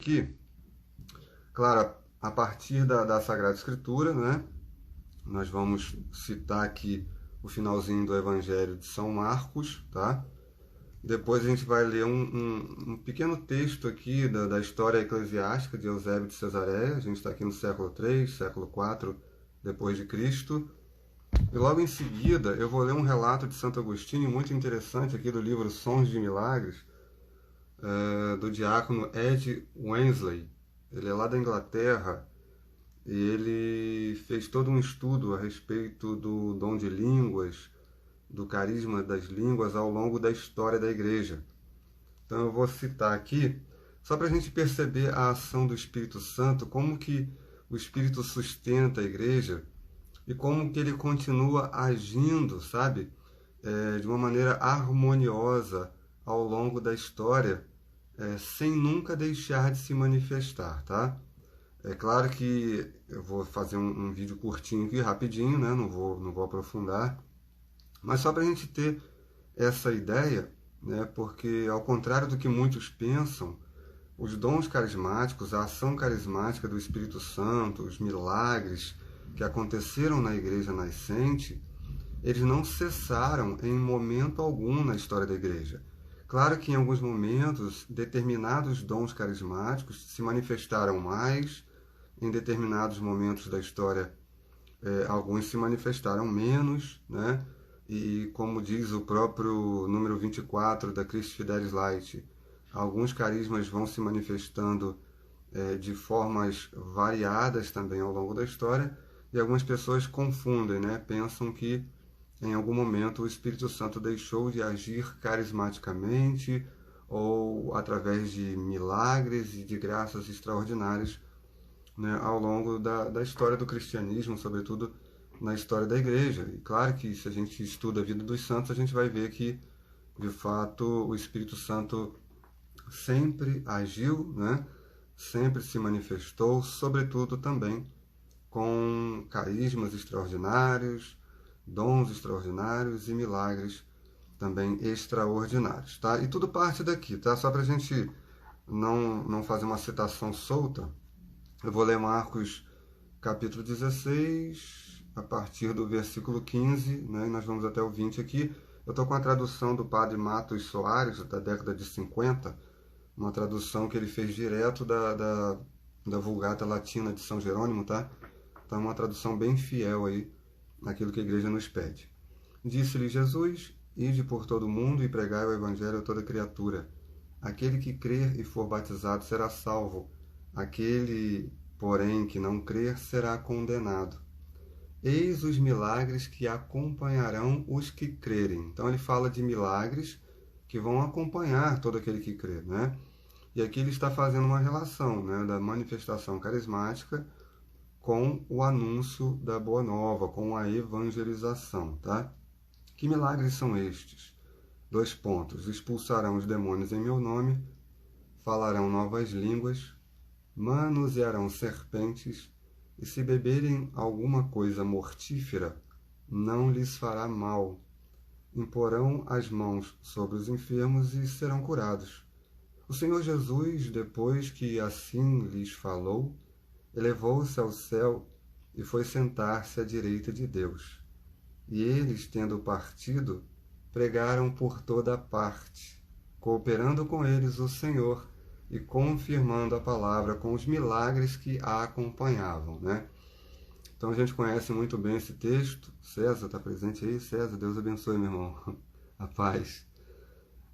aqui, claro, a partir da Sagrada Escritura, né? Nós vamos citar aqui o finalzinho do Evangelho de São Marcos, tá? Depois a gente vai ler um pequeno texto aqui da história eclesiástica de Eusébio de Cesareia. A gente está aqui no século III, século IV depois de Cristo. E logo em seguida eu vou ler um relato de Santo Agostinho muito interessante aqui do livro Sons de Milagres, do diácono Ed Wensley. Ele é lá da Inglaterra e ele fez todo um estudo a respeito do dom de línguas, do carisma das línguas ao longo da história da Igreja. Então eu vou citar aqui, só para a gente perceber a ação do Espírito Santo, como que o Espírito sustenta a Igreja e como que ele continua agindo, sabe, de uma maneira harmoniosa ao longo da história, sem nunca deixar de se manifestar, tá? É claro que eu vou fazer um vídeo curtinho aqui, rapidinho, né? Não vou aprofundar, mas só para a gente ter essa ideia, né? Porque ao contrário do que muitos pensam, os dons carismáticos, a ação carismática do Espírito Santo, os milagres que aconteceram na Igreja nascente, eles não cessaram em momento algum na história da Igreja. Claro que em alguns momentos, determinados dons carismáticos se manifestaram mais, em determinados momentos da história, alguns se manifestaram menos, né? E como diz o próprio número 24 da Christi Fidelis Light, alguns carismas vão se manifestando de formas variadas também ao longo da história, e algumas pessoas confundem, né? Pensam que em algum momento o Espírito Santo deixou de agir carismaticamente ou através de milagres e de graças extraordinárias, né, ao longo da história do cristianismo, sobretudo na história da Igreja. E claro que se a gente estuda a vida dos santos, a gente vai ver que, de fato, o Espírito Santo sempre agiu, né, sempre se manifestou, sobretudo também com carismas extraordinários, dons extraordinários e milagres também extraordinários, tá? E tudo parte daqui, tá? Só para a gente não fazer uma citação solta, eu vou ler Marcos capítulo 16, a partir do versículo 15, né? E nós vamos até o 20 aqui. Eu estou com a tradução do padre Matos Soares, da década de 50, uma tradução que ele fez direto da Vulgata Latina de São Jerônimo, tá? Então é uma tradução bem fiel aí naquilo que a Igreja nos pede. Disse-lhe Jesus: ide por todo o mundo e pregai o Evangelho a toda criatura. Aquele que crer e for batizado será salvo. Aquele, porém, que não crer será condenado. Eis os milagres que acompanharão os que crerem. Então ele fala de milagres que vão acompanhar todo aquele que crê, né? E aqui ele está fazendo uma relação, né, da manifestação carismática com o anúncio da Boa Nova, com a evangelização, tá? Que milagres são estes? 2 pontos. Expulsarão os demônios em meu nome, falarão novas línguas, manusearão serpentes, e se beberem alguma coisa mortífera, não lhes fará mal. Imporão as mãos sobre os enfermos e serão curados. O Senhor Jesus, depois que assim lhes falou, elevou-se ao céu e foi sentar-se à direita de Deus. E eles, tendo partido, pregaram por toda a parte, cooperando com eles o Senhor e confirmando a palavra com os milagres que a acompanhavam, né? Então a gente conhece muito bem esse texto. César está presente aí? César, Deus abençoe, meu irmão. A paz.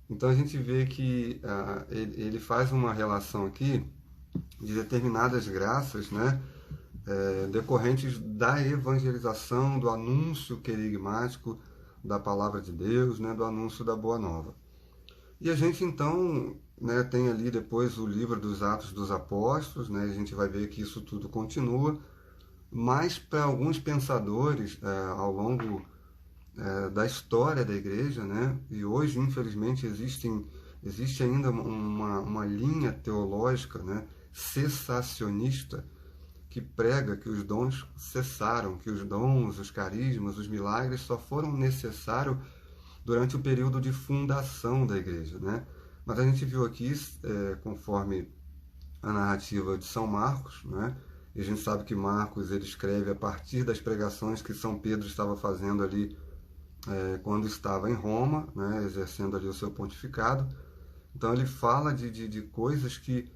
Então a gente vê que ele faz uma relação aqui de determinadas graças, né, decorrentes da evangelização, do anúncio querigmático da palavra de Deus, né, do anúncio da Boa Nova. E a gente então, né, tem ali depois o livro dos Atos dos Apóstolos, né, a gente vai ver que isso tudo continua, mas para alguns pensadores ao longo da história da Igreja, né, e hoje infelizmente existe ainda uma linha teológica, né, cessacionista, que prega que os dons cessaram, que os dons, os carismas, os milagres só foram necessários durante o período de fundação da Igreja, né? Mas a gente viu aqui, conforme a narrativa de São Marcos, né? E a gente sabe que Marcos ele escreve a partir das pregações que São Pedro estava fazendo ali quando estava em Roma, né? Exercendo ali o seu pontificado. Então ele fala de coisas que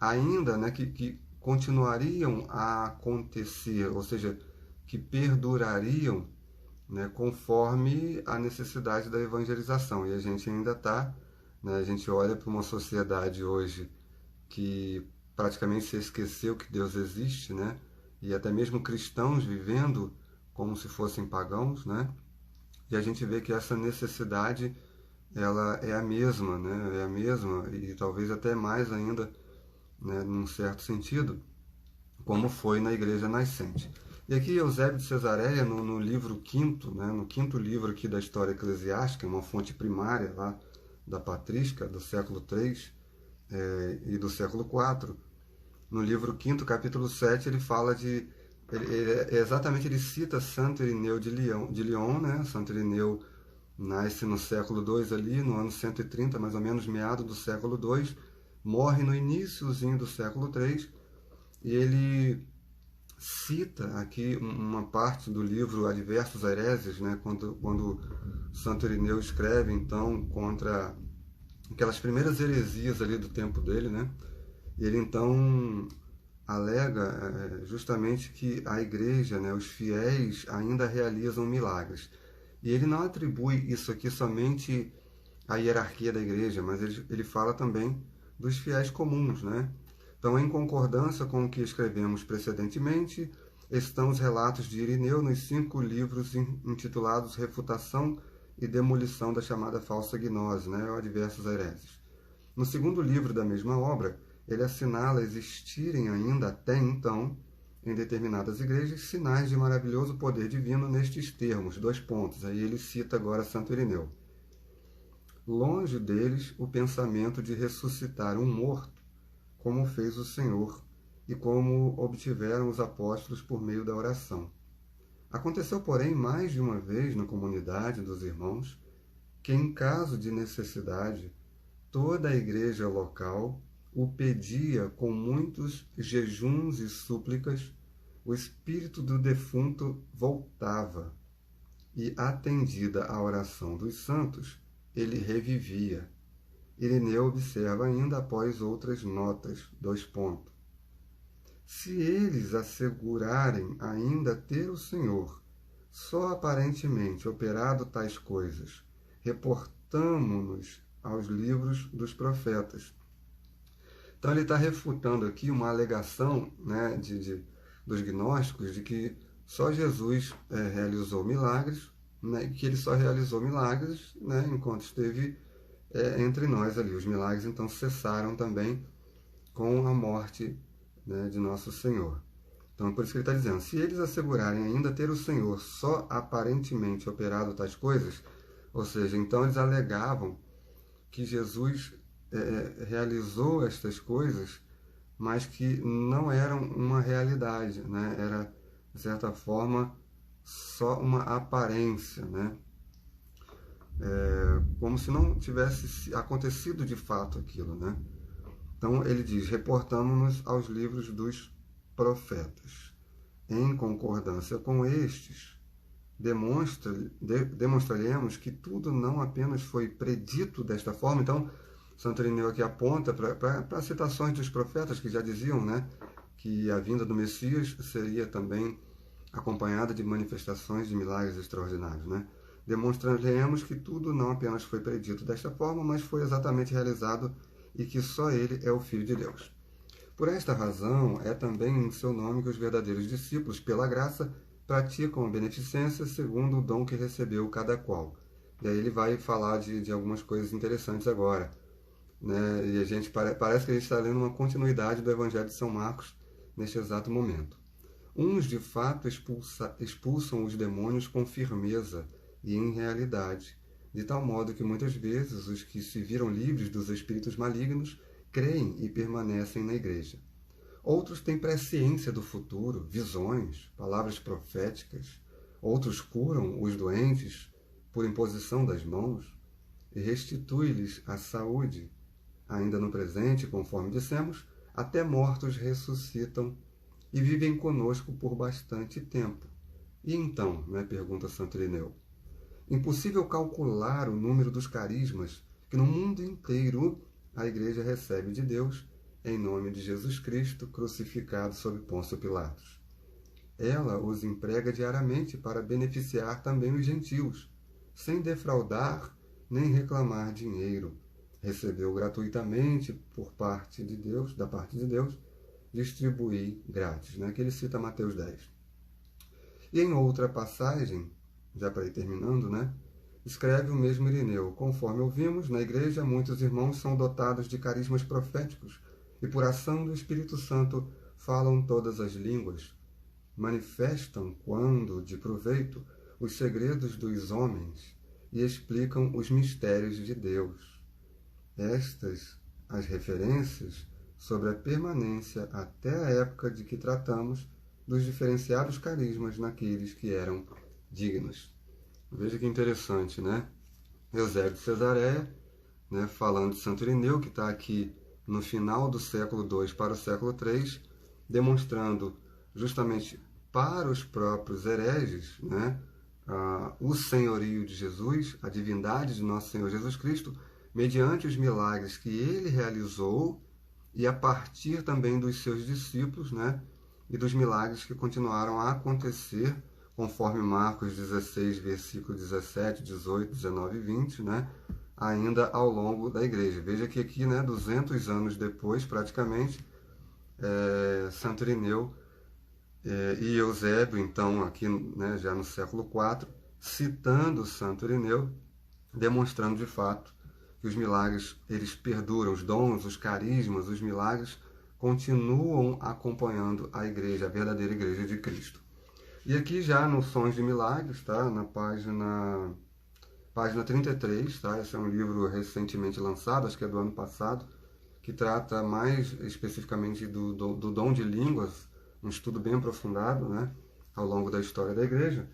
ainda, né, que continuariam a acontecer, ou seja, que perdurariam, né, conforme a necessidade da evangelização. E a gente ainda está, né, a gente olha para uma sociedade hoje que praticamente se esqueceu que Deus existe, né, e até mesmo cristãos vivendo como se fossem pagãos, né, e a gente vê que essa necessidade ela é a mesma, né, é a mesma e talvez até mais ainda, né, num certo sentido, como foi na Igreja Nascente. E aqui Eusébio de Cesareia, no livro quinto, né, no quinto livro aqui da História Eclesiástica, uma fonte primária lá da Patrística, do século III e do século IV, no livro quinto, capítulo 7, ele fala de... ele cita Santo Irineu de Lyon, né? Santo Irineu nasce no século II ali, no ano 130, mais ou menos, meado do século II, morre no iníciozinho do século III, e ele cita aqui uma parte do livro Adversos Hereses, né, quando Santo Irineu escreve, então, contra aquelas primeiras heresias ali do tempo dele, né, e ele, então, alega justamente que a igreja, né, os fiéis ainda realizam milagres. E ele não atribui isso aqui somente à hierarquia da igreja, mas ele fala também dos fiéis comuns, né? Então, em concordância com o que escrevemos precedentemente, estão os relatos de Irineu nos 5 livros intitulados Refutação e Demolição da chamada falsa gnose, né, ou Adversos Hereses. No segundo livro da mesma obra, ele assinala existirem ainda até então, em determinadas igrejas, sinais de maravilhoso poder divino nestes termos, 2 pontos. Aí ele cita agora Santo Irineu. Longe deles o pensamento de ressuscitar um morto, como fez o Senhor e como obtiveram os apóstolos por meio da oração. Aconteceu, porém, mais de uma vez na comunidade dos irmãos, que em caso de necessidade, toda a igreja local o pedia com muitos jejuns e súplicas, o espírito do defunto voltava, e, atendida a oração dos santos, ele revivia. Irineu observa ainda após outras notas, 2 pontos. Se eles assegurarem ainda ter o Senhor, só aparentemente operado tais coisas, reportamo-nos aos livros dos profetas. Então ele está refutando aqui uma alegação, né, dos gnósticos de que só Jesus realizou milagres, né, que ele só realizou milagres, né, enquanto esteve entre nós ali. Os milagres então cessaram também com a morte, né, de nosso Senhor. Então por isso que ele está dizendo, se eles assegurarem ainda ter o Senhor só aparentemente operado tais coisas, ou seja, então eles alegavam que Jesus realizou estas coisas, mas que não eram uma realidade, né? Era, de certa forma, só uma aparência, né? Como se não tivesse acontecido de fato aquilo, né? Então ele diz, reportamos-nos aos livros dos profetas. Em concordância com estes, demonstraremos que tudo não apenas foi predito desta forma. Então, Santo Irineu aqui aponta para citações dos profetas que já diziam, né, que a vinda do Messias seria também acompanhada de manifestações de milagres extraordinários, né? Demonstraremos que tudo não apenas foi predito desta forma, mas foi exatamente realizado e que só ele é o Filho de Deus. Por esta razão, é também em seu nome que os verdadeiros discípulos, pela graça, praticam a beneficência segundo o dom que recebeu cada qual. E aí ele vai falar de algumas coisas interessantes agora, né? E a gente parece que a gente está lendo uma continuidade do Evangelho de São Marcos neste exato momento. Uns, de fato, expulsam os demônios com firmeza e em realidade, de tal modo que muitas vezes os que se viram livres dos espíritos malignos creem e permanecem na igreja. Outros têm presciência do futuro, visões, palavras proféticas. Outros curam os doentes por imposição das mãos e restitui-lhes a saúde. Ainda no presente, conforme dissemos, até mortos ressuscitam e vivem conosco por bastante tempo. E então, né, pergunta Santo Irineu, impossível calcular o número dos carismas que no mundo inteiro a Igreja recebe de Deus em nome de Jesus Cristo crucificado sob Pôncio Pilatos. Ela os emprega diariamente para beneficiar também os gentios, sem defraudar nem reclamar dinheiro. Recebeu gratuitamente por parte de Deus, da parte de Deus, distribuir grátis, né? Que ele cita Mateus 10. E em outra passagem, já para ir terminando, né? Escreve o mesmo Irineu, conforme ouvimos, na igreja muitos irmãos são dotados de carismas proféticos e por ação do Espírito Santo falam todas as línguas, manifestam, quando de proveito, os segredos dos homens e explicam os mistérios de Deus. Estas as referências sobre a permanência até a época de que tratamos dos diferenciados carismas naqueles que eram dignos. Veja que interessante, né? Eusébio de Cesareia, né, falando de Santo Irineu, que está aqui no final do século II para o século III, demonstrando justamente para os próprios hereges, né, o senhorio de Jesus, a divindade de nosso Senhor Jesus Cristo, mediante os milagres que ele realizou e a partir também dos seus discípulos, né, e dos milagres que continuaram a acontecer, conforme Marcos 16, versículo 17, 18, 19 e 20, né, ainda ao longo da igreja. Veja que aqui, né, 200 anos depois, praticamente, Santo Irineu e Eusébio, então, aqui, né, já no século IV, citando Santo Irineu, demonstrando de fato que os milagres, eles perduram, os dons, os carismas, os milagres continuam acompanhando a igreja, a verdadeira igreja de Cristo. E aqui já no Sons de Milagres, tá? Na página 33, tá? Esse é um livro recentemente lançado, acho que é do ano passado, que trata mais especificamente do dom de línguas, um estudo bem aprofundado, né? Ao longo da história da igreja.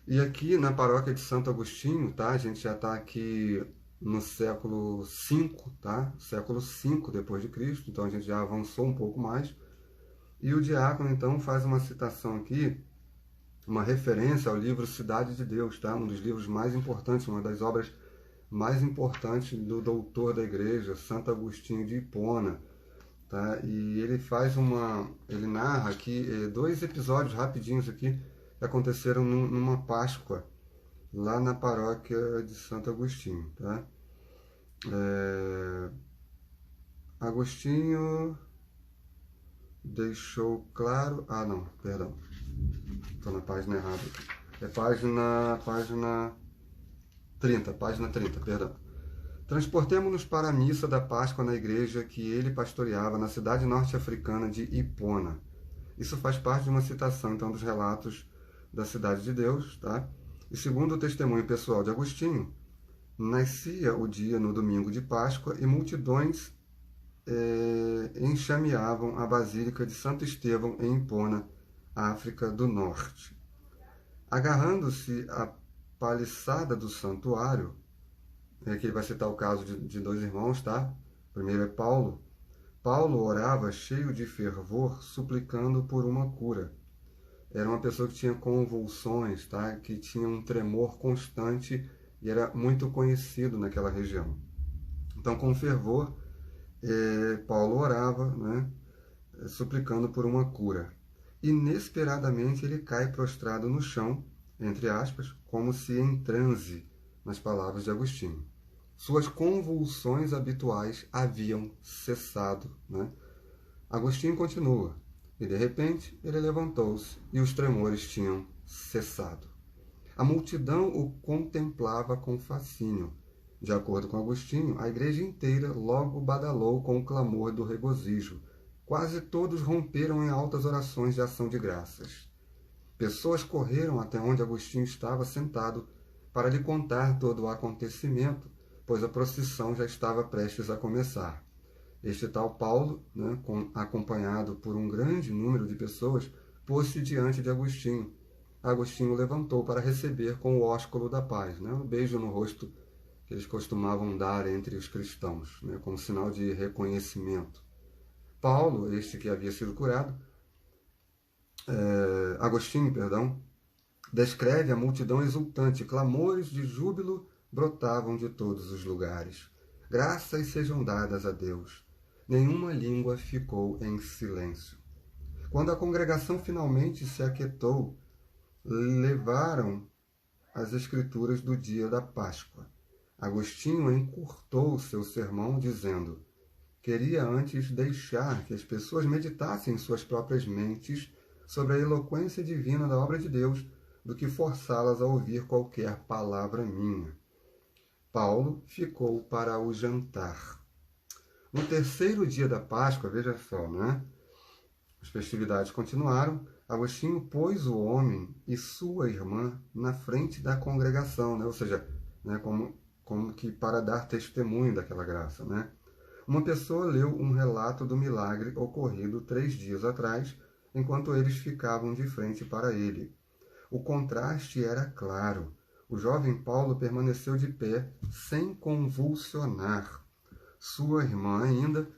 E aqui na paróquia de Santo Agostinho, tá? A gente já está aqui no século V, tá? Século V depois de Cristo, então a gente já avançou um pouco mais. E o diácono então faz uma citação aqui, uma referência ao livro Cidade de Deus, tá? Um dos livros mais importantes, uma das obras mais importantes do doutor da igreja, Santo Agostinho de Hipona, tá? E ele narra aqui 2 episódios rapidinhos aqui que aconteceram numa Páscoa lá na paróquia de Santo Agostinho, tá? Agostinho deixou claro... Ah, não, perdão. Estou na página errada. É página 30, perdão. Transportemo-nos para a missa da Páscoa na igreja que ele pastoreava na cidade norte-africana de Hipona. Isso faz parte de uma citação, então, dos relatos da Cidade de Deus, tá? E segundo o testemunho pessoal de Agostinho, nascia o dia no domingo de Páscoa e multidões enxameavam a Basílica de Santo Estevão em Hipona, África do Norte. Agarrando-se à paliçada do santuário, aqui ele vai citar o caso de 2 irmãos, tá? Primeiro é Paulo. Paulo orava cheio de fervor, suplicando por uma cura. Era uma pessoa que tinha convulsões, tá? Que tinha um tremor constante e era muito conhecido naquela região. Então, com fervor, Paulo orava, né? Suplicando por uma cura. Inesperadamente, ele cai prostrado no chão, entre aspas, como se em transe, nas palavras de Agostinho. Suas convulsões habituais haviam cessado, né? Agostinho continua. E de repente ele levantou-se e os tremores tinham cessado. A multidão o contemplava com fascínio. De acordo com Agostinho, a igreja inteira logo badalou com o clamor do regozijo. Quase todos romperam em altas orações de ação de graças. Pessoas correram até onde Agostinho estava sentado para lhe contar todo o acontecimento, pois a procissão já estava prestes a começar. Este tal Paulo, né, acompanhado por um grande número de pessoas, pôs-se diante de Agostinho. Agostinho levantou para receber com o ósculo da paz, né, um beijo no rosto que eles costumavam dar entre os cristãos, né, como sinal de reconhecimento. Paulo, este que havia sido curado, Agostinho, perdão, descreve a multidão exultante, clamores de júbilo brotavam de todos os lugares. Graças sejam dadas a Deus. Nenhuma língua ficou em silêncio. Quando a congregação finalmente se aquietou, levaram as escrituras do dia da Páscoa. Agostinho encurtou seu sermão dizendo: queria antes deixar que as pessoas meditassem em suas próprias mentes sobre a eloquência divina da obra de Deus, do que forçá-las a ouvir qualquer palavra minha. Paulo ficou para o jantar. No terceiro dia da Páscoa, veja só, né? As festividades continuaram. Agostinho pôs o homem e sua irmã na frente da congregação, né? Ou seja, né, como que para dar testemunho daquela graça, né? Uma pessoa leu um relato do milagre ocorrido 3 dias atrás, enquanto eles ficavam de frente para ele. O contraste era claro. O jovem Paulo permaneceu de pé, sem convulsionar. Sua irmã ainda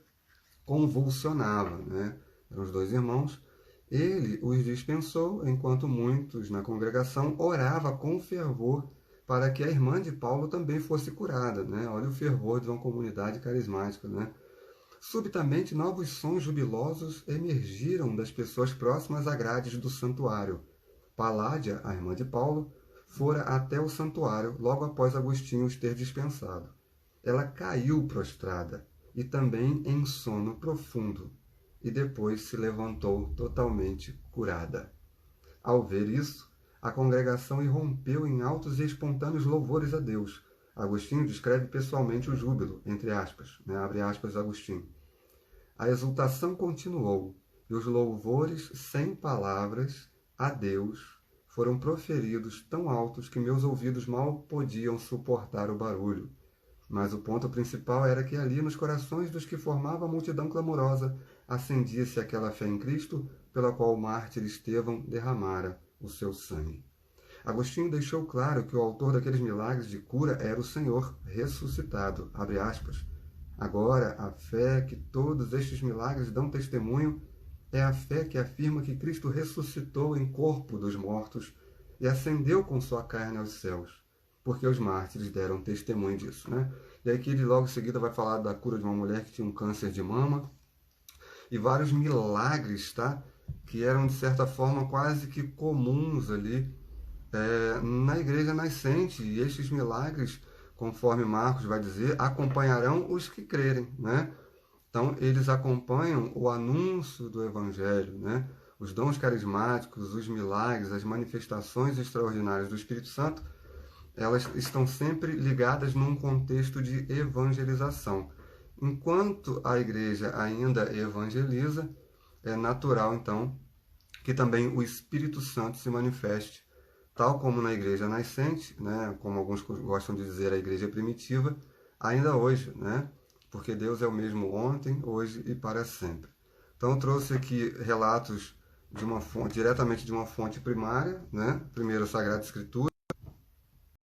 convulsionava, né? Eram os 2 irmãos. Ele os dispensou, enquanto muitos na congregação oravam com fervor para que a irmã de Paulo também fosse curada, né? Olha o fervor de uma comunidade carismática, né? Subitamente, novos sons jubilosos emergiram das pessoas próximas à grade do santuário. Paládia, a irmã de Paulo, fora até o santuário logo após Agostinho os ter dispensado. Ela caiu prostrada e também em sono profundo, e depois se levantou totalmente curada. Ao ver isso, a congregação irrompeu em altos e espontâneos louvores a Deus. Agostinho descreve pessoalmente o júbilo, entre aspas, né? Abre aspas, Agostinho. A exultação continuou, e os louvores sem palavras a Deus foram proferidos tão altos que meus ouvidos mal podiam suportar o barulho. Mas o ponto principal era que ali, nos corações dos que formavam a multidão clamorosa, acendia-se aquela fé em Cristo pela qual o mártir Estevão derramara o seu sangue. Agostinho deixou claro que o autor daqueles milagres de cura era o Senhor ressuscitado. Abre aspas. Agora, a fé que todos estes milagres dão testemunho é a fé que afirma que Cristo ressuscitou em corpo dos mortos e ascendeu com sua carne aos céus, porque os mártires deram testemunho disso, né? E aqui ele logo em seguida vai falar da cura de uma mulher que tinha um câncer de mama e vários milagres, tá? Que eram, de certa forma, quase que comuns ali na igreja nascente. E estes milagres, conforme Marcos vai dizer, acompanharão os que crerem, né? Então, eles acompanham o anúncio do Evangelho, né? Os dons carismáticos, os milagres, as manifestações extraordinárias do Espírito Santo, elas estão sempre ligadas num contexto de evangelização. Enquanto a igreja ainda evangeliza, é natural, então, que também o Espírito Santo se manifeste, tal como na igreja nascente, né? Como alguns gostam de dizer, a igreja primitiva, ainda hoje, né? Porque Deus é o mesmo ontem, hoje e para sempre. Então, eu trouxe aqui relatos de uma fonte, diretamente de uma fonte primária, né? Primeiro, a Sagrada Escritura.